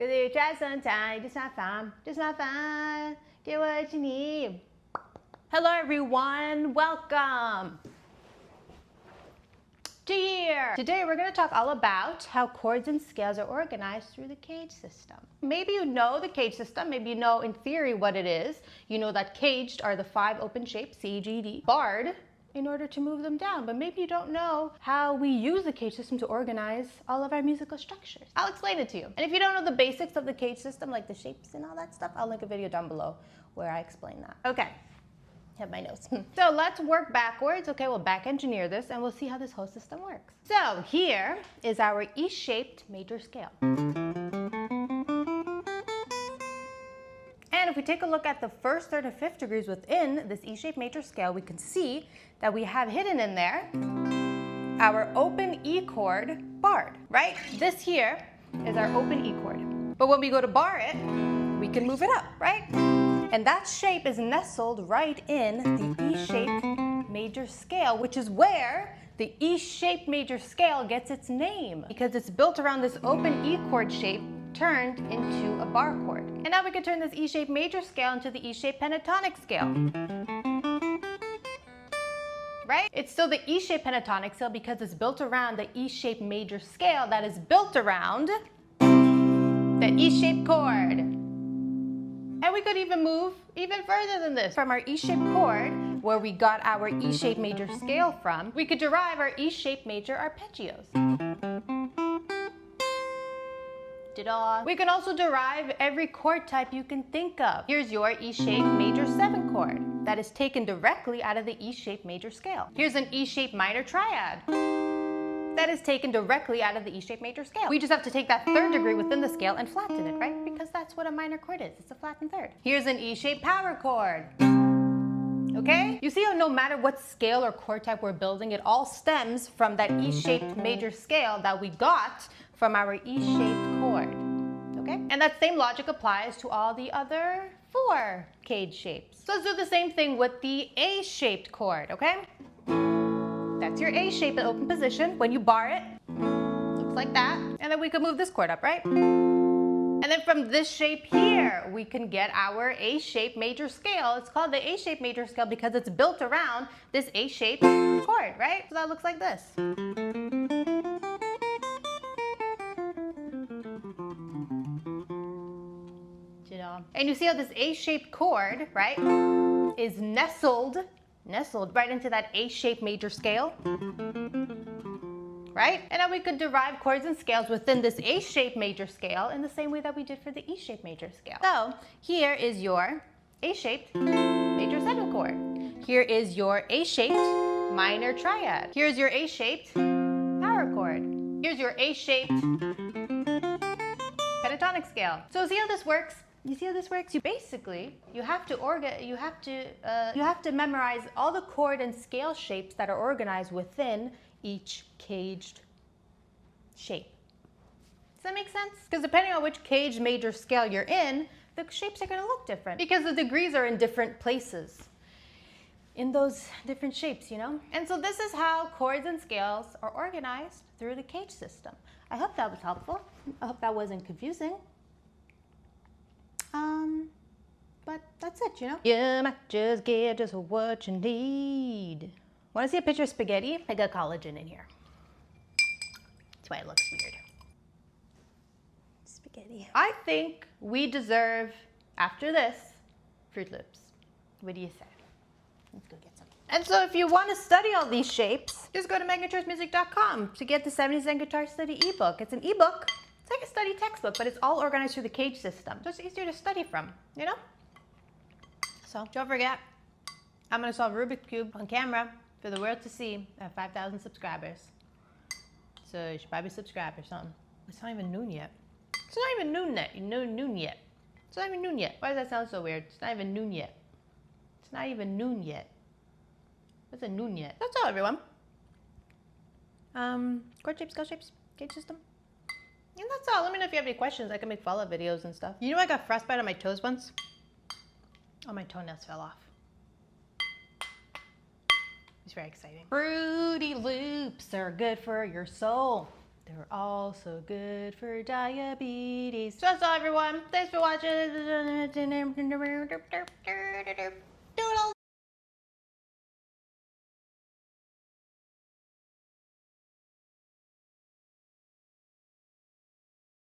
'Cause you try sometimes, just not fun, just not fun. Get what you need. Hello everyone, welcome to here. Today we're going to talk all about how chords and scales are organized through the CAGED system. Maybe you know the CAGED system, maybe you know in theory what it is. You know that CAGED are the 5 open shapes, C, G, D, barred, in order to move them down. But maybe you don't know how we use the CAGED system to organize all of our musical structures. I'll explain it to you. And if you don't know the basics of the CAGED system, like the shapes and all that stuff, I'll link a video down below where I explain that. Okay. Have my notes. So let's work backwards. Okay, we'll back engineer this and we'll see how this whole system works. So here is our E-shaped major scale. And if we take a look at the first, third, and fifth degrees within this E-shaped major scale, we can see that we have hidden in there our open E chord barred, right? This here is our open E chord. But when we go to bar it, we can move it up, right? And that shape is nestled right in the E-shaped major scale, which is where the E-shaped major scale gets its name, because it's built around this open E chord shape turned into a bar chord. And now we can turn this E-shaped major scale into the E-shaped pentatonic scale. Right? It's still the E-shaped pentatonic scale because it's built around the E-shaped major scale that is built around the E-shaped chord. And we could even move even further than this. From our E-shaped chord, where we got our E-shaped major scale from, we could derive our E-shaped major arpeggios. Ta-da! We can also derive every chord type you can think of. Here's your E-shaped major 7 chord that is taken directly out of the E-shaped major scale. Here's an E-shaped minor triad that is taken directly out of the E-shaped major scale. We just have to take that third degree within the scale and flatten it, right? Because that's what a minor chord is. It's a flattened third. Here's an E-shaped power chord. Okay? You see how no matter what scale or chord type we're building, it all stems from that E-shaped major scale that we got from our E-shaped chord. Okay? And that same logic applies to all the other 4 CAGED shapes. So let's do the same thing with the A-shaped chord, okay? That's your A shape in open position. When you bar it, looks like that. And then we can move this chord up, right? And then from this shape here, we can get our A-shaped major scale. It's called the A-shaped major scale because it's built around this A-shaped chord, right? So that looks like this. And you see how this A-shaped chord, right, is nestled right into that A-shaped major scale, right? And now we could derive chords and scales within this A-shaped major scale in the same way that we did for the E-shaped major scale. So here is your A-shaped major 7 chord. Here is your A-shaped minor triad. Here's your A-shaped power chord. Here's your A-shaped pentatonic scale. So see how this works? You see how this works? You have to memorize all the chord and scale shapes that are organized within each CAGED shape. Does that make sense? Because depending on which CAGED major scale you're in, the shapes are going to look different because the degrees are in different places in those different shapes, you know? And so this is how chords and scales are organized through the CAGED system. I hope that was helpful. I hope that wasn't confusing. But that's it, you know? You might just get just what you need. Want to see a picture of spaghetti? I got collagen in here. That's why it looks weird. Spaghetti. I think we deserve, after this, Fruit Loops. What do you say? Let's go get some. And so if you want to study all these shapes, just go to meganguitarsmusic.com to get the 70% guitar study ebook. It's an ebook. It's like a study textbook, but it's all organized through the CAGED system. So it's easier to study from, you know? So don't forget, I'm going to solve Rubik's Cube on camera for the world to see at 5,000 subscribers. So you should probably subscribe or something. It's not even noon yet. It's not even noon yet. Noon yet. It's not even noon yet. Why does that sound so weird? It's not even noon yet. It's not even noon yet. What's a noon yet? That's all, everyone. Chord shapes, scale shapes, CAGED system. And that's all. Let me know if you have any questions. I can make follow-up videos and stuff. You know I got frostbite on my toes once? Oh, my toenails fell off. It's very exciting. Fruity Loops are good for your soul. They're also good for diabetes. So that's all, everyone. Thanks for watching.